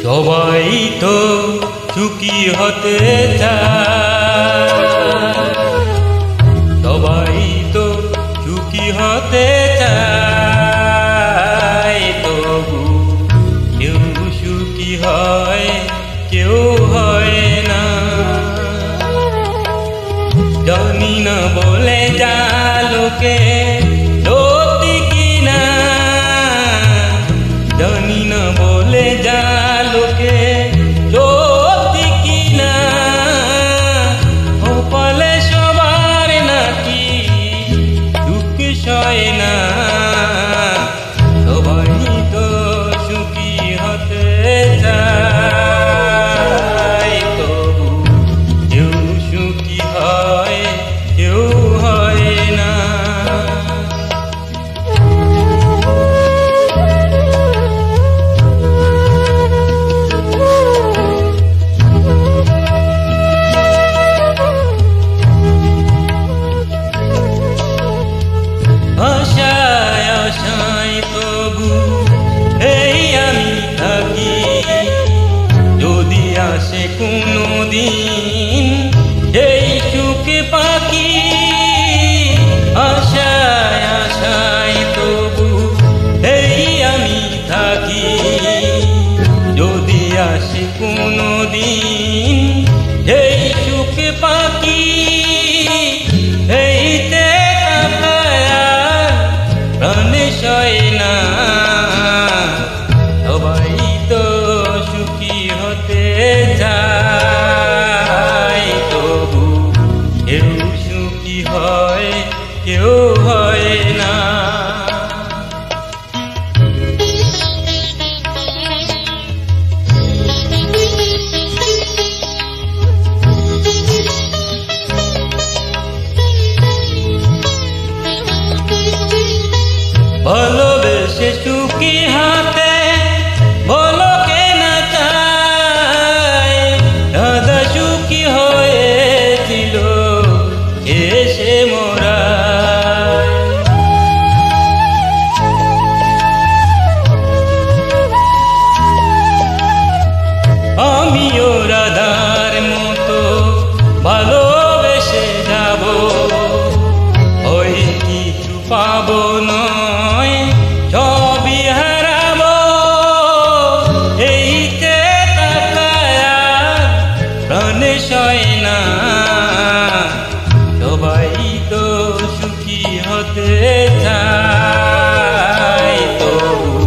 সবাই তো সুখী হতে চায়, সবাই তো সুখী হতে চায়, তবু কেউ সুখী হয় কেউ হয় না। জানি না বলে যা লোকে সত্যি কিনা, জানি না বলে যা লোকে সত্যি কিনা, কপালে সবার নাকি দুঃখ সয় না। সবাই তো সুখী হতে চায়, তবু কেউ সুখী হয় কেউ হয় না। আশায় আশায় তবু এই আমি থাকি, যদি আসে কোনো দিন এই সুখে পাখি। আশায় আশায় তবু এই আমি থাকি, যদি আসে কোনো দিন এই সুখে পাখি। এইতে প্রাণে সয় না, সবাই তো সুখী হতে চায়, তবু কেউ সুখী হয় কেউ হয় না। ভালোবেসে সুখী হাতে বলো কে না চায়, দাদা সুখী হয়েছিল এসে মোরায়। আমিও রাধার মতো ভালোবেসে যাব, ওই কিছু পাবো নয় সবই হারাবো। এইতে তাকায়া প্রাণে সয় না, সবাই তো সুখী হতে চায়, তবু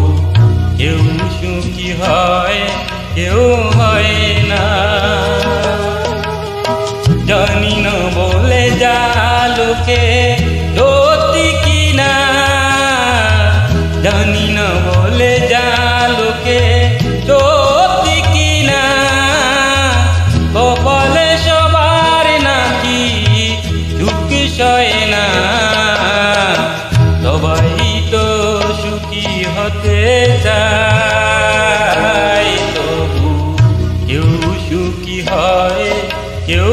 কেউ সুখী হয় কেউ হয় না। জানি না বলে যা লোকে সত্যি কিনা, জানি না বলে যা লোকে সত্যি কিনা, কপালে সবার নাকি দুঃখ সয় না। সবাই তো সুখী হতে চায়, তবু কেউ সুখী হয় কেউ